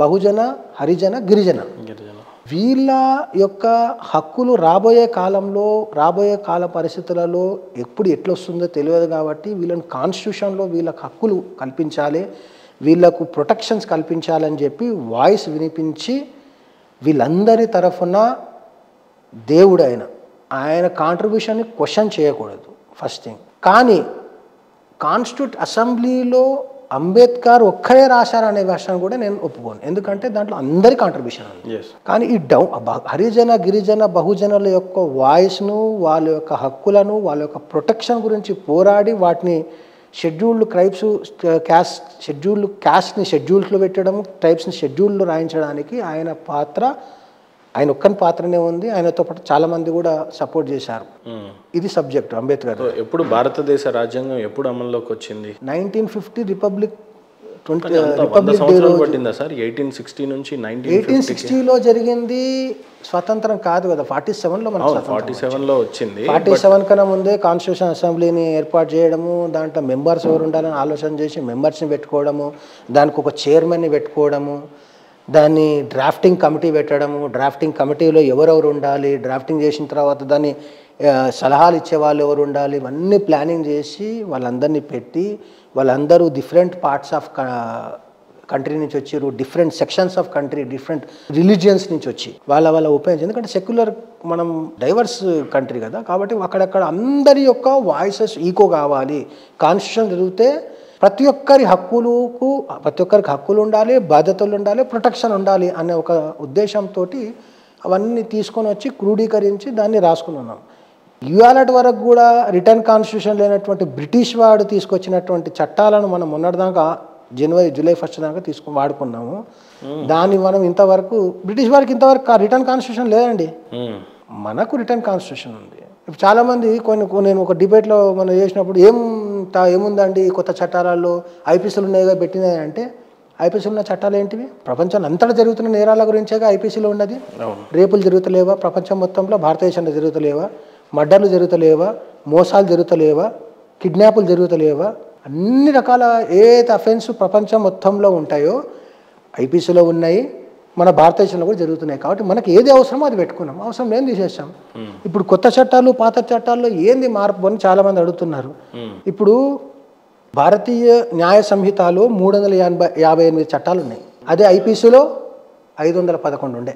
బహుజన, హరిజన, గిరిజన వీళ్ళ యొక్క హక్కులు రాబోయే కాల పరిస్థితులలో ఎప్పుడు ఎట్లా వస్తుందో తెలియదు కాబట్టి వీళ్ళని కాన్స్టిట్యూషన్లో వీళ్ళకి హక్కులు కల్పించాలి, వీళ్ళకు ప్రొటెక్షన్స్ కల్పించాలని చెప్పి వాయిస్ వినిపించి వీళ్ళందరి తరఫున దేవుడు ఆయన కాంట్రిబ్యూషన్ని క్వశ్చన్ చేయకూడదు ఫస్ట్ థింగ్. కానీ అసెంబ్లీలో అంబేద్కర్ ఒక్కరే రాశారనే విషయాన్ని కూడా నేను ఒప్పుకోను, ఎందుకంటే దాంట్లో అందరి కాంట్రిబ్యూషన్ ఉంది. కానీ ఈ హరిజన, గిరిజన, బహుజనుల యొక్క వాయిస్ను, వాళ్ళ యొక్క హక్కులను, వాళ్ళ యొక్క ప్రొటెక్షన్ గురించి పోరాడి వాటిని షెడ్యూల్డ్ క్యాస్ట్ని షెడ్యూల్స్లో పెట్టడము, ట్రైబ్స్ని షెడ్యూల్లో రాయించడానికి ఆయన ఒక్కని పాత్రనే ఉంది. ఆయనతో పాటు చాలా మంది కూడా సపోర్ట్ చేశారు. ఇది సబ్జెక్ట్ అంబేద్కర్. ఎప్పుడు భారతదేశ రాజ్యాంగం ఎప్పుడు అమల్లోకి వచ్చింది? 1950 రిపబ్లిక్ పట్టిందా సార్? 1860 నుంచి 1860లో జరిగింది. స్వతంత్రం కాదు కదా, 47లో మనం 47లో వచ్చింది. 47 కన్నా ముందే కాన్స్టిట్యూషన్ అసెంబ్లీని ఏర్పాటు చేయడము, దాంట్లో మెంబర్స్ ఎవరు ఉండాలని ఆలోచన చేసి మెంబర్స్ని పెట్టుకోవడము, దానికి ఒక చైర్మన్ని పెట్టుకోవడము, దాన్ని డ్రాఫ్టింగ్ కమిటీ పెట్టడము, డ్రాఫ్టింగ్ కమిటీలో ఎవరెవరు ఉండాలి, డ్రాఫ్టింగ్ చేసిన తర్వాత దాన్ని సలహాలు ఇచ్చే వాళ్ళు ఎవరు ఉండాలి, ఇవన్నీ ప్లానింగ్ చేసి వాళ్ళందరినీ పెట్టి, వాళ్ళందరూ డిఫరెంట్ పార్ట్స్ ఆఫ్ కంట్రీ నుంచి వచ్చారు, different sections of country, different religions నుంచి వచ్చి వాళ్ళ ఒపీనియన్స్, ఎందుకంటే సెక్యులర్ మనం డైవర్స్ కంట్రీ కదా, కాబట్టి అక్కడక్కడ అందరి యొక్క వాయిసెస్ ఈకో కావాలి. కాన్స్టిట్యూషన్ జరిగితే ప్రతి ఒక్కరికి హక్కులు ఉండాలి, బాధ్యతలు ఉండాలి, ప్రొటెక్షన్ ఉండాలి అనే ఒక ఉద్దేశంతో అవన్నీ తీసుకొని వచ్చి క్రోడీకరించి దాన్ని రాసుకుని ఉన్నాం. ఇవాళటి వరకు కూడా రిటర్న్ కాన్స్టిట్యూషన్ లేనటువంటి బ్రిటిష్ వాడు తీసుకొచ్చినటువంటి చట్టాలను మనం మొన్నటిదాకా జూలై 1 దాకా వాడుకున్నాము. దాన్ని మనం ఇంతవరకు బ్రిటిష్ వారికి ఇంతవరకు రిటర్న్ కాన్స్టిట్యూషన్ లేదండి, మనకు రిటర్న్ కాన్స్టిట్యూషన్ ఉంది. ఇప్పుడు చాలామంది నేను ఒక డిబేట్లో మనం చేసినప్పుడు ఏముందండి కొత్త చట్టాలలో ఐపీసీలు ఉన్నాయిగా పెట్టినాయి అంటే, ఐపీసీలు ఉన్న చట్టాలు ఏంటివి? ప్రపంచం అంతటా జరుగుతున్న నేరాల గురించేగా ఐపీసీలో ఉన్నది. రేపులు జరుగుతలేవా ప్రపంచం మొత్తంలో? భారతదేశంలో జరుగుతలేవా? మర్డర్లు జరుగుతలేవా? మోసాలు జరుగుతలేవా? కిడ్నాపులు జరుగుతలేవా? అన్ని రకాల ఏదైతే అఫెన్స్ ప్రపంచం మొత్తంలో ఉంటాయో ఐపీసీలో ఉన్నాయి, మన భారతదేశంలో కూడా జరుగుతున్నాయి. కాబట్టి మనకి ఏది అవసరమో అది పెట్టుకున్నాం, అవసరం లేని తీసేసాం. ఇప్పుడు కొత్త చట్టాలు పాత చట్టాల్లో ఏంది మార్పు అని చాలామంది అడుగుతున్నారు. ఇప్పుడు భారతీయ న్యాయ సంహితలో 358 చట్టాలు ఉన్నాయి, అదే ఐపీసీలో 511 ఉండే.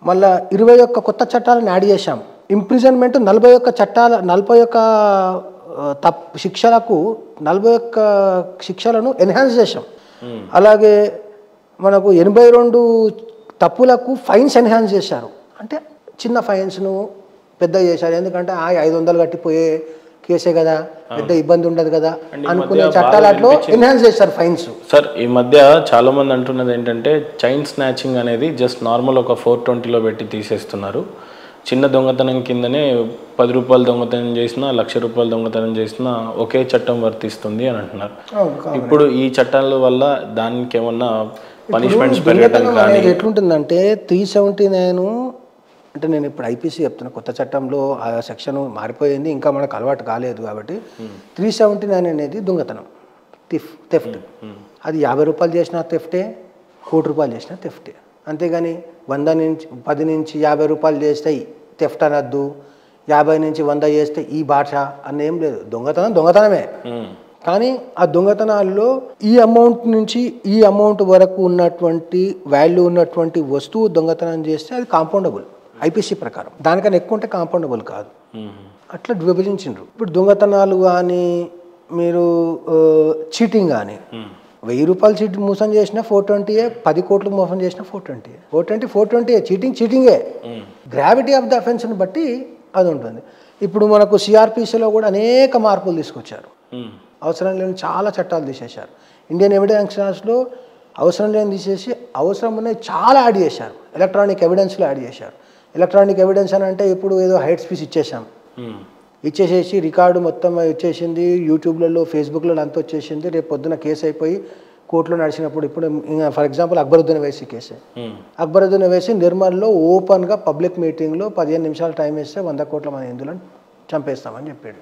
మళ్ళా 21 కొత్త చట్టాలను యాడ్ చేశాం. ఇంప్రిజన్మెంట్ 41 శిక్షలకు 41 శిక్షలను ఎన్హాన్స్ చేశాం. అలాగే మనకు 82 తప్పులకు ఫైన్స్ ఎన్హాన్స్ చేశారు. అంటే చిన్న ఫైన్స్ను పెద్ద చేశారు, ఎందుకంటే 500 కట్టిపోయే కేసే కదా, పెద్ద ఇబ్బంది ఉండదు కదా అనుకునే చట్టాలలో ఎన్హాన్స్ చేశారు ఫైన్స్. సార్ ఈ మధ్య చాలా మంది అంటున్నది ఏంటంటే చైన్ స్నాచింగ్ అనేది జస్ట్ నార్మల్ ఒక 420లో పెట్టి తీసేస్తున్నారు. చిన్న దొంగతనం కిందనే 10 రూపాయలు దొంగతనం చేసినా, 1,00,000 రూపాయలు దొంగతనం చేసినా ఒకే చట్టం వర్తిస్తుంది అని అంటున్నారు. ఇప్పుడు ఈ చట్టాల వల్ల దానికి ఏమన్నా పనిష్మెంట్స్ పెరగడం కానీ ఎట్లుంటుందంటే 379 అంటే నేను ఇప్పుడు ఐపీసీ చెప్తున్నా, కొత్త చట్టంలో ఆ సెక్షన్ మారిపోయింది, ఇంకా మనకు అలవాటు కాలేదు కాబట్టి 379 అనేది దొంగతనం, థెఫ్ట్. అది 50 రూపాయలు చేసినా థెఫ్టే, 1 కోటి రూపాయలు చేసినా థెఫ్టే. అంతేగాని 10 నుంచి 50 రూపాయలు చేస్తే థెఫ్ట్ అనద్దు, 50 నుంచి 100 చేస్తే ఈ భాష అన్నేం లేదు. దొంగతనమే. కానీ ఆ దొంగతనాల్లో ఈ అమౌంట్ నుంచి ఈ అమౌంట్ వరకు ఉన్నటువంటి వాల్యూ ఉన్నటువంటి వస్తువు దొంగతనం చేస్తే అది కాంపౌండబుల్ ఐపీసీ ప్రకారం. దానికన్నా ఎక్కువ ఉంటే కాంపౌండబుల్ కాదు. అట్లా విభజించిండ్రు. ఇప్పుడు దొంగతనాలు కానీ మీరు చీటింగ్ కానీ 1000 రూపాయలు చీటి మోసం చేసినా 420, 10 కోట్లు మోసం చేసినా 420. చీటింగే. గ్రావిటీ ఆఫ్ ద అఫెన్స్ని బట్టి అది ఉంటుంది. ఇప్పుడు మనకు సిఆర్పిసిలో కూడా అనేక మార్పులు తీసుకొచ్చారు. అవసరం లేని చాలా చట్టాలు తీసేశారు. ఇండియన్ ఎవిడెన్స్ యాక్ట్లో అవసరం లేని తీసేసి అవసరం ఉన్నాయి చాలా యాడ్ చేశారు. ఎలక్ట్రానిక్ ఎవిడెన్స్లో యాడ్ చేశారు. ఎలక్ట్రానిక్ ఎవిడెన్స్ అని అంటే ఇప్పుడు ఏదో హైట్ స్పీచ్ ఇచ్చేసేసి రికార్డు మొత్తం ఇచ్చేసింది, యూట్యూబ్లలో ఫేస్బుక్లలో అంతా వచ్చేసింది. రేపు పొద్దున కేసు అయిపోయి కోర్టులో నడిచినప్పుడు ఇప్పుడు ఫర్ ఎగ్జాంపుల్ అక్బరుద్దీన్ ఓవైసీ కేసే. అక్బరుద్దీన్ ఓవైసీ నిర్మల్లో ఓపెన్గా పబ్లిక్ మీటింగ్లో 15 నిమిషాలు టైం ఇస్తే 100 కోట్ల మంది హిందువులను చంపేస్తామని చెప్పాడు.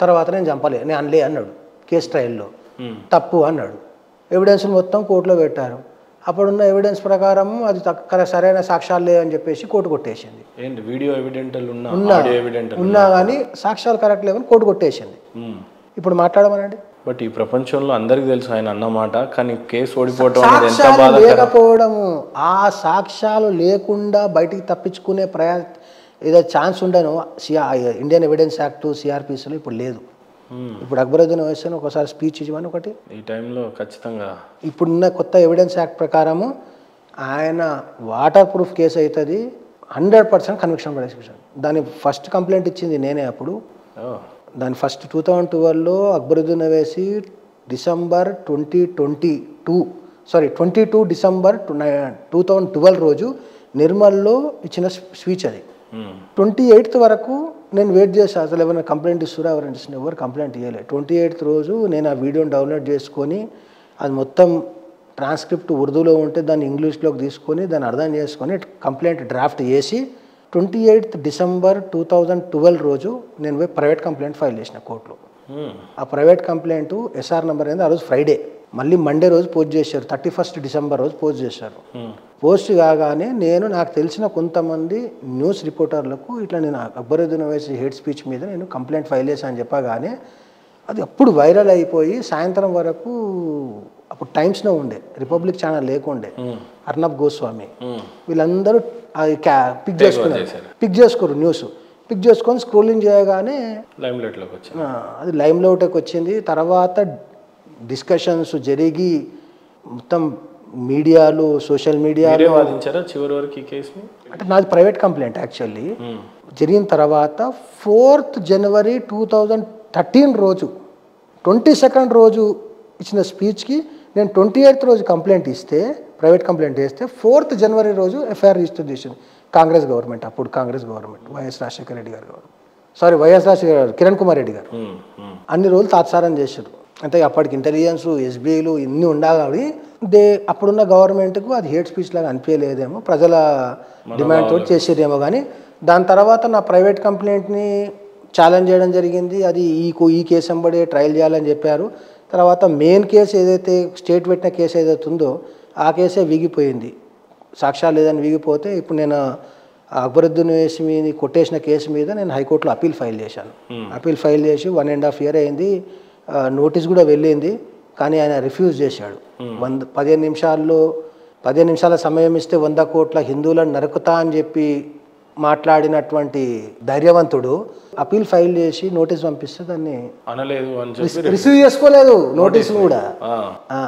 తర్వాత నేను చంపలే, నేను అనలే అన్నాడు. కేసు ట్రయల్లో తప్పు అన్నాడు. ఎవిడెన్స్ మొత్తం కోర్టులో పెట్టారు. అప్పుడున్న ఎవిడెన్స్ ప్రకారం అది సరైన సాక్ష్యాలు లేవని చెప్పేసి కోర్టు కొట్టేసింది. ఏంటి వీడియో ఎవిడెంటల్ ఉన్నా కానీ సాక్ష్యాలు కరెక్ట్ లేవని కోర్టు కొట్టేసింది. ఇప్పుడు మాట్లాడమనండి. బట్ ఈ ప్రపంచంలో అందరికీ తెలుసు ఆయన అన్నమాట, కానీ కేసు ఓడిపోవడం లేకపోవడము, ఆ సాక్ష్యాలు లేకుండా బయటికి తప్పించుకునే ఏదో ఛాన్స్ ఉండను ఇండియన్ ఎవిడెన్స్ యాక్ట్ సిఆర్పిసిలో ఇప్పుడు లేదు. ఇప్పుడు అక్బరుద్దీన్ ఓవైసీ ఒకసారి స్పీచ్ ఇవ్వమని ఒకటి ఈ టైంలో ఖచ్చితంగా ఇప్పుడున్న కొత్త ఎవిడెన్స్ యాక్ట్ ప్రకారము ఆయన వాటర్ ప్రూఫ్ కేసు అవుతుంది, 100% కన్విక్షన్ ప్రాసిక్యూషన్. దాని ఫస్ట్ కంప్లైంట్ ఇచ్చింది నేనే. అప్పుడు దాని ఫస్ట్ 2012లో అక్బరుద్దీన్ ఓవైసీ 22 డిసెంబర్ 2012 రోజు నిర్మల్లో ఇచ్చిన స్పీచ్ అది. 28th వరకు నేను వెయిట్ చేశాను, అసలు ఎవరైనా కంప్లైంట్ ఇస్తున్నా ఎవరైనా ఇస్తున్నా, ఎవరు కంప్లైంట్ ఇవ్వలేదు. 28th రోజు నేను ఆ వీడియోని డౌన్లోడ్ చేసుకొని అది మొత్తం ట్రాన్స్క్రిప్ట్ ఉర్దూలో ఉంటే దాన్ని ఇంగ్లీష్లోకి తీసుకొని దాన్ని అర్థం చేసుకొని కంప్లైంట్ డ్రాఫ్ట్ చేసి 28th డిసెంబర్ 2012 రోజు నేను పోయి ప్రైవేట్ కంప్లైంట్ ఫైల్ చేసిన కోర్టులో. ఆ ప్రైవేట్ కంప్లైంట్ ఎస్ఆర్ నెంబర్ అనేది ఆ రోజు ఫ్రైడే, మళ్ళీ మండే రోజు పోస్ట్ చేశారు. 31st డిసెంబర్ రోజు పోస్ట్ చేశారు. పోస్ట్ కాగానే నాకు తెలిసిన కొంతమంది న్యూస్ రిపోర్టర్లకు ఇట్లా నేను అక్బరుద్దీన్ ఓవైసీ హేట్ స్పీచ్ మీద నేను కంప్లైంట్ ఫైల్ చేశాను అని చెప్పగానే అది అప్పుడు వైరల్ అయిపోయి సాయంత్రం వరకు అప్పుడు టైమ్స్లో ఉండే, రిపబ్లిక్ ఛానల్ లేకుండే, అర్నబ్ గోస్వామి వీళ్ళందరూ అది పిక్ చేసుకోరు న్యూస్ పిక్ చేసుకొని స్క్రోలింగ్ చేయగానే అది లైమ్లైట్లోకి వచ్చింది. తర్వాత డిస్కషన్స్ జరిగి మొత్తం మీడియాలో సోషల్ మీడియాలో చివరి వరకు ఈ కేసుని అంటే నాది ప్రైవేట్ కంప్లైంట్ యాక్చువల్లీ జరిగిన తర్వాత 4th జనవరి 2013 రోజు 22nd రోజు ఇచ్చిన స్పీచ్కి నేను 28th రోజు కంప్లైంట్ ఇస్తే ప్రైవేట్ కంప్లైంట్ ఇస్తే 4th జనవరి రోజు ఎఫ్ఐఆర్ రిజిస్టర్ చేసింది కాంగ్రెస్ గవర్నమెంట్. అప్పుడు కాంగ్రెస్ గవర్నమెంట్ వైఎస్ రాజశేఖర రెడ్డి గారు వైఎస్ రాజశేఖర కిరణ్ కుమార్ రెడ్డి గారు అన్ని రోజులు తాత్సారం చేశారు. అంటే అప్పటికి ఇంటెలిజెన్స్ ఎస్బీఐలు ఇన్ని ఉండాలి. అప్పుడున్న గవర్నమెంట్కు అది హేట్ స్పీచ్ లాగా అనిపించలేదేమో, ప్రజల డిమాండ్ తోటి చేసేదేమో. కానీ దాని తర్వాత నా ప్రైవేట్ కంప్లైంట్ని ఛాలెంజ్ చేయడం జరిగింది. అది ఈ కేసు వెంబడి ట్రయల్ చేయాలని చెప్పారు. తర్వాత మెయిన్ కేసు ఏదైతే స్టేట్ పెట్టిన కేసు ఏదైతే ఉందో ఆ కేసే వీగిపోయింది, సాక్ష్యాలు లేదని వీగిపోతే ఇప్పుడు నేను అక్బరుద్దీన్ ఓవైసీ మీద కొట్టేసిన కేసు మీద నేను హైకోర్టులో అప్పీల్ ఫైల్ చేశాను. అప్పీల్ ఫైల్ చేసి 1.5 year అయింది. నోటీస్ కూడా వెళ్ళింది, కానీ ఆయన రిఫ్యూజ్ చేశాడు. 15 నిమిషాల సమయం ఇస్తే 100 కోట్ల హిందువులను నరుకుతా అని చెప్పి మాట్లాడినటువంటి ధైర్యవంతుడు అప్పీల్ ఫైల్ చేసి నోటీస్ పంపిస్తే దాన్ని రిసీవ్ చేసుకోలేదు నోటీస్ కూడా.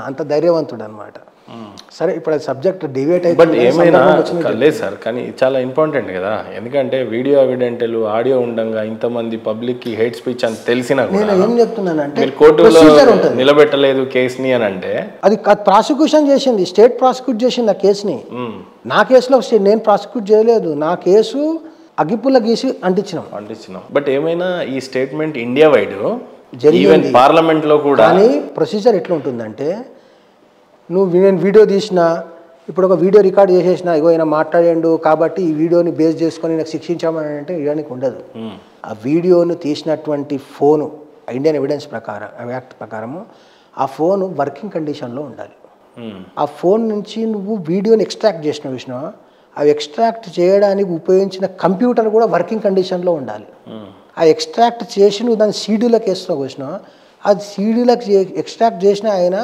అంత ధైర్యవంతుడు అనమాట. సరే ఇప్పుడు అది సబ్జెక్ట్ డివేట్ అయితే బట్ ఏమైనా లేదు సార్, కానీ చాలా ఇంపార్టెంట్ కదా. ఎందుకంటే వీడియో ఎవిడెంటల్ ఆడియో ఉండగా ఇంతమంది పబ్లిక్ కి హేట్ స్పీచ్ అని తెలిసినా నేను ఏం చెప్తున్నానంటే మీరు కోర్టులో నిలబెట్టలేదు కేసుని అని అంటే అది ప్రాసిక్యూషన్ చేసింది, స్టేట్ ప్రాసిక్యూట్ చేసింది ఆ కేసుని. నా కేసులో నేను ప్రాసిక్యూట్ చేయలేదు, నా కేసు అగిపుల్ల గీసి అంటించినాం. బట్ ఏమైనా ఈ స్టేట్మెంట్ ఇండియా వైడ్ జరిగింది, పార్లమెంట్ లో కూడా. కానీ ప్రొసీజర్ ఎట్లా ఉంటుందంటే నేను వీడియో తీసిన, ఇప్పుడు ఒక వీడియో రికార్డ్ చేసేసిన, ఇగో ఆయన మాట్లాడాడు కాబట్టి ఈ వీడియోని బేస్ చేసుకొని నాకు శిక్షించామని అంటే ఇవ్వడానికి ఉండదు. ఆ వీడియోను తీసినటువంటి ఫోను ఇండియన్ ఎవిడెన్స్ ప్రకారం యాక్ట్ ప్రకారము ఆ ఫోను వర్కింగ్ కండిషన్లో ఉండాలి. ఆ ఫోన్ నుంచి నువ్వు వీడియోని ఎక్స్ట్రాక్ట్ చేసిన విషయం, అవి ఎక్స్ట్రాక్ట్ చేయడానికి ఉపయోగించిన కంప్యూటర్ కూడా వర్కింగ్ కండిషన్లో ఉండాలి. ఆ ఎక్స్ట్రాక్ట్ చేసి నువ్వు దాన్ని సీడీలకు వేస్తున్నావు వచ్చినా, అది సీడీలకు ఎక్స్ట్రాక్ట్ చేసిన ఆయన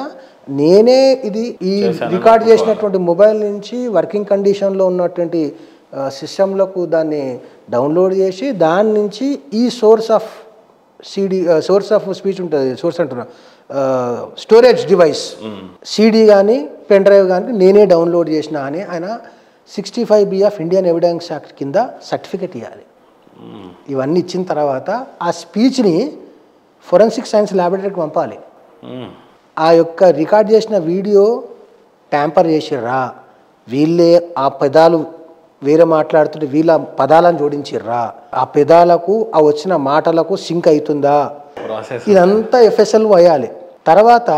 నేనే ఇది ఈ రికార్డ్ చేసినటువంటి మొబైల్ నుంచి వర్కింగ్ కండిషన్లో ఉన్నటువంటి సిస్టంలకు దాన్ని డౌన్లోడ్ చేసి దాని నుంచి ఈ సోర్స్ ఆఫ్ స్పీచ్ ఉంటుంది, సోర్స్ అంటున్నా స్టోరేజ్ డివైస్ సీడీ కానీ పెన్ డ్రైవ్ కానీ నేనే డౌన్లోడ్ చేసిన అని ఆయన 65B of Indian evidence act కింద సర్టిఫికెట్ ఇవ్వాలి. ఇవన్నీ ఇచ్చిన తర్వాత ఆ స్పీచ్ని ఫోరెన్సిక్ సైన్స్ ల్యాబొరేటరీకి పంపాలి. ఆ యొక్క రికార్డ్ చేసిన వీడియో ట్యాంపర్ చేసిర్రా, వీళ్ళే ఆ పదాలు వేరే మాట్లాడుతుంటే వీళ్ళ పదాలను జోడించిర్రా, ఆ పదాలకు ఆ వచ్చిన మాటలకు సింక్ అవుతుందా, ఇదంతా ఎఫ్ఎస్ఎల్ వేయాలి. తర్వాత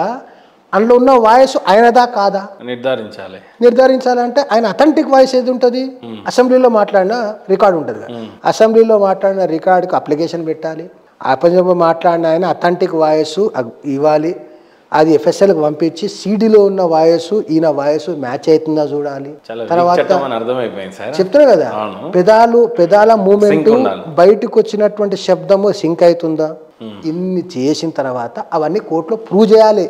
అందులో ఉన్న వాయిస్ ఆయనదా కాదా నిర్ధారించాలంటే ఆయన అథెంటిక్ వాయిస్ ఏది ఉంటుంది, అసెంబ్లీలో మాట్లాడిన రికార్డు ఉంటుంది కదా, అసెంబ్లీలో మాట్లాడిన రికార్డుకు అప్లికేషన్ పెట్టాలి. అసెంబ్లీలో మాట్లాడిన ఆయన అథెంటిక్ వాయిస్ ఇవ్వాలి. అది ఎఫ్ఎస్ఎల్కి పంపించి సీడీలో ఉన్న వాయిస్ ఈయన వాయిస్ మ్యాచ్ అవుతుందా చూడాలి. తర్వాత చెప్తున్నా కదా, పెదాల మూమెంట్ బయటకు వచ్చినటువంటి శబ్దము సింక్ అవుతుందా, ఇన్ని చేసిన తర్వాత అవన్నీ కోర్టులో ప్రూవ్ చేయాలి.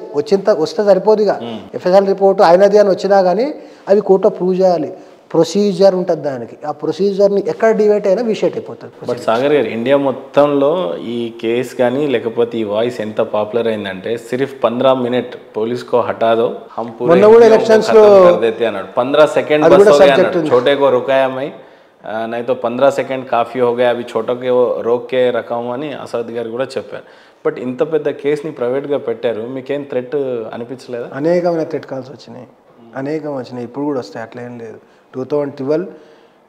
వస్తే సరిపోదుగా, ఎఫ్ఎస్ఎల్ రిపోర్ట్ అయినది అని వచ్చినా కానీ అవి కోర్టులో ప్రూవ్ చేయాలి. ప్రొసీజర్ ఉంటుంది దానికి. ఆ ప్రొసీజర్ని ఎక్కడ డివైట్ అయినా విషేట్ అయిపోతుంది. బట్ సాగర్ గారు, ఇండియా మొత్తంలో ఈ కేసు కానీ లేకపోతే ఈ వాయిస్ ఎంత పాపులర్ అయిందంటే సిర్ఫ్ 15 మినిట్ పోలీస్ కో హటాదో హమ్ పూరే ఎలక్షన్స్ లో అన్నాడు. 15 సెకండ్ छोटे को रुकाया मैं नहीं तो 15 సెకండ్ కాఫీ हो गया अभी छोटे को रोक के रखा हूं అని అసద్ గారు కూడా చెప్పారు. బట్ ఇంత పెద్ద కేసుని ప్రైవేట్గా పెట్టారు, మీకేం థ్రెట్ అనిపించలేదా? అనేకమైన థ్రెట్ కాల్స్ వచ్చినాయి, అనేకం వచ్చినాయి, ఇప్పుడు కూడా వస్తాయి, అట్లా ఏం లేదు. 2012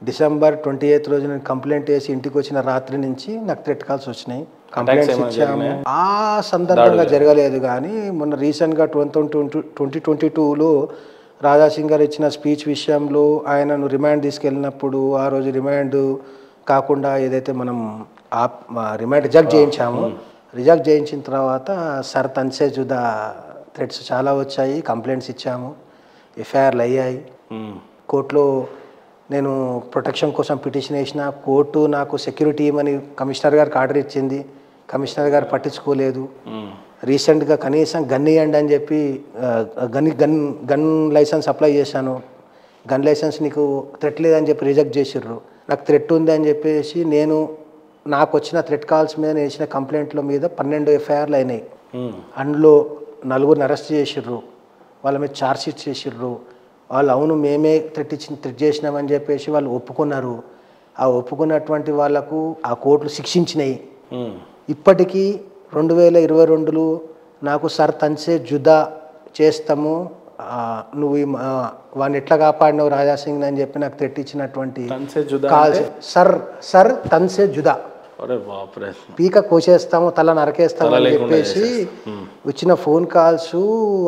డిసెంబర్ 28 రోజు నేను కంప్లైంట్ వేసి ఇంటికి వచ్చిన రాత్రి నుంచి నాకు థ్రెట్ కాల్స్ వచ్చినాయి. కంప్లైంట్స్ ఇచ్చాము. ఆ సందర్భంగా జరగలేదు, కానీ మొన్న రీసెంట్గా 2022లో రాజాసింగ్ గారు ఇచ్చిన స్పీచ్ విషయంలో ఆయనను రిమాండ్ తీసుకెళ్ళినప్పుడు ఆ రోజు రిమాండ్ కాకుండా ఏదైతే మనం రిమాండ్ రిజెక్ట్ చేయించామో, రిజెక్ట్ చేయించిన తర్వాత సర్ తన్సే జుదా థ్రెట్స్ చాలా వచ్చాయి, కంప్లైంట్స్ ఇచ్చాము, ఎఫ్ఐఆర్లు అయ్యాయి. కోర్టులో నేను ప్రొటెక్షన్ కోసం పిటిషన్ వేసిన, కోర్టు నాకు సెక్యూరిటీ ఇవ్వమని కమిషనర్ గారికి ఆర్డర్ ఇచ్చింది, కమిషనర్ గారు పట్టించుకోలేదు. రీసెంట్గా కనీసం గన్ ఇవ్వండి అని చెప్పి గన్ లైసెన్స్ అప్లై చేశాను, గన్ లైసెన్స్ నీకు థ్రెట్ లేదని చెప్పి రిజెక్ట్ చేసిర్రు. నాకు థ్రెట్ ఉంది అని చెప్పేసి నాకు వచ్చిన థ్రెట్ కాల్స్ మీద నేను వేసిన కంప్లైంట్ల మీద 12 ఎఫ్ఐఆర్లు అయినాయి. అందులో 4 అరెస్ట్ చేసిర్రు, వాళ్ళ మీద ఛార్జ్ షీట్ చేసిర్రు. వాళ్ళు అవును మేమే థ్రెట్ చేసినామని చెప్పేసి వాళ్ళు ఒప్పుకున్నారు. ఆ ఒప్పుకున్నటువంటి వాళ్ళకు ఆ కోర్టులు శిక్షించినాయి. ఇప్పటికీ 2022లో నాకు సర్ తన్సే జుదా చేస్తాము, నువ్వు వాడిని ఎట్లా కాపాడినావు రాజాసింగ్ అని చెప్పి నాకు థ్రెట్ ఇచ్చినటువంటి కాల్స్, సర్ తన్సే జుదా, పీక కోసేస్తాము, తల నరకేస్తాము అని చెప్పేసి వచ్చిన ఫోన్ కాల్స్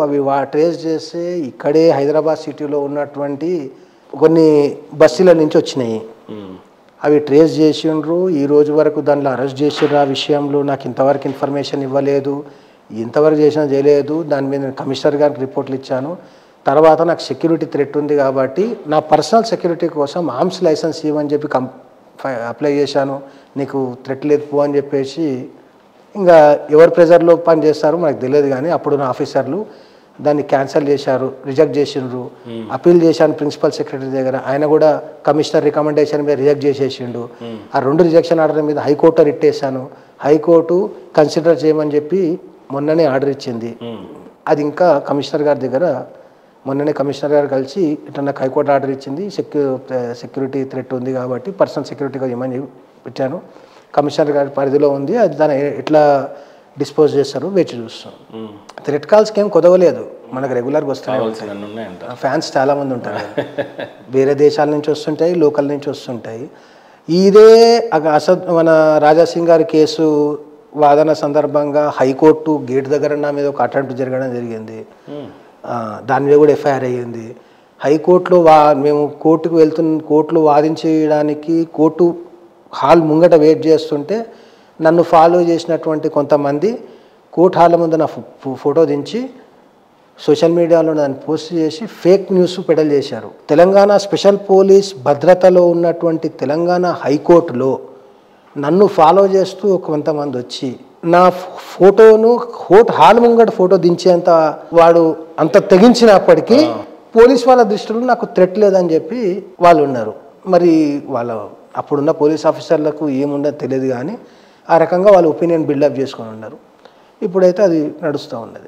అవి ట్రేస్ చేస్తే ఇక్కడే హైదరాబాద్ సిటీలో ఉన్నటువంటి కొన్ని బస్సుల నుంచి వచ్చినాయి. అవి ట్రేస్ చేసిండ్రు. ఈ రోజు వరకు దాంట్లో అరెస్ట్ చేసిర్రు. ఆ విషయంలో నాకు ఇంతవరకు ఇన్ఫర్మేషన్ ఇవ్వలేదు, ఇంతవరకు చేసినా చేయలేదు. దాని మీద నేను కమిషనర్ గారికి రిపోర్ట్లు ఇచ్చాను. తర్వాత నాకు సెక్యూరిటీ థ్రెట్ ఉంది కాబట్టి నా పర్సనల్ సెక్యూరిటీ కోసం ఆర్మ్స్ లైసెన్స్ ఇవ్వని చెప్పి అప్లై చేశాను. నీకు థ్రెట్ లేదు పో అని చెప్పేసి, ఇంకా ఎవరు ప్రెజర్లో పని చేస్తారో మనకు తెలియదు, కానీ అప్పుడు నా ఆఫీసర్లు దాన్ని క్యాన్సిల్ చేశారు, రిజెక్ట్ చేసిండ్రు. అప్పీల్ చేశాను ప్రిన్సిపల్ సెక్రటరీ దగ్గర, ఆయన కూడా కమిషనర్ రికమెండేషన్ మీద రిజెక్ట్ చేసేసిండు. ఆ 2 రిజెక్షన్ ఆర్డర్ మీద హైకోర్టు రిట్ వేసాను. హైకోర్టు కన్సిడర్ చేయమని చెప్పి మొన్ననే ఆర్డర్ ఇచ్చింది. అది ఇంకా కమిషనర్ గారి దగ్గర మొన్ననే కమిషనర్ గారు కలిసి ఇట్లా నాకు హైకోర్టు ఆర్డర్ ఇచ్చింది, సెక్యూరిటీ థ్రెట్ ఉంది కాబట్టి పర్సనల్ సెక్యూరిటీగా ఇవ్వమని పెట్టాను. కమిషనర్ గారి పరిధిలో ఉంది, అది దాన్ని ఎట్లా డిస్పోజ్ చేస్తారు వేచి చూస్తాం. థ్రెట్ కాల్స్కి ఏం కొదవలేదు, మనకు రెగ్యులర్గా వస్తాయి. ఫ్యాన్స్ చాలామంది ఉంటారు, వేరే దేశాల నుంచి వస్తుంటాయి, లోకల్ నుంచి వస్తుంటాయి. ఇదే మన రాజాసింగ్ గారి కేసు వాదన సందర్భంగా హైకోర్టు గేట్ దగ్గర నా మీద ఒక అటెంప్ట్ జరగడం జరిగింది. దాని మీద కూడా ఎఫ్ఐఆర్ అయ్యింది. హైకోర్టులో మేము కోర్టులో వాదించడానికి కోర్టు హాల్ ముంగట వెయిట్ చేస్తుంటే నన్ను ఫాలో చేసినటువంటి కొంతమంది కోర్టు హాల్ ముందు నా ఫోటో దించి సోషల్ మీడియాలో దాన్ని పోస్ట్ చేసి ఫేక్ న్యూస్ పెడల్ చేశారు. తెలంగాణ స్పెషల్ పోలీస్ భద్రతలో ఉన్నటువంటి తెలంగాణ హైకోర్టులో నన్ను ఫాలో చేస్తూ కొంతమంది వచ్చి నా ఫోటోను కోర్టు హాల్ ముంగట ఫోటో దించేంత వాడు అంత తెగించినప్పటికీ పోలీస్ వాళ్ళ దృష్టిలో నాకు థ్రెట్ లేదని చెప్పి వాళ్ళు ఉన్నారు. మరి వాళ్ళ అప్పుడున్న పోలీస్ ఆఫీసర్లకు ఏముండదో తెలియదు, కానీ ఆ రకంగా వాళ్ళు ఒపీనియన్ బిల్డప్ చేసుకొని ఉన్నారు. ఇప్పుడైతే అది నడుస్తూ ఉన్నది.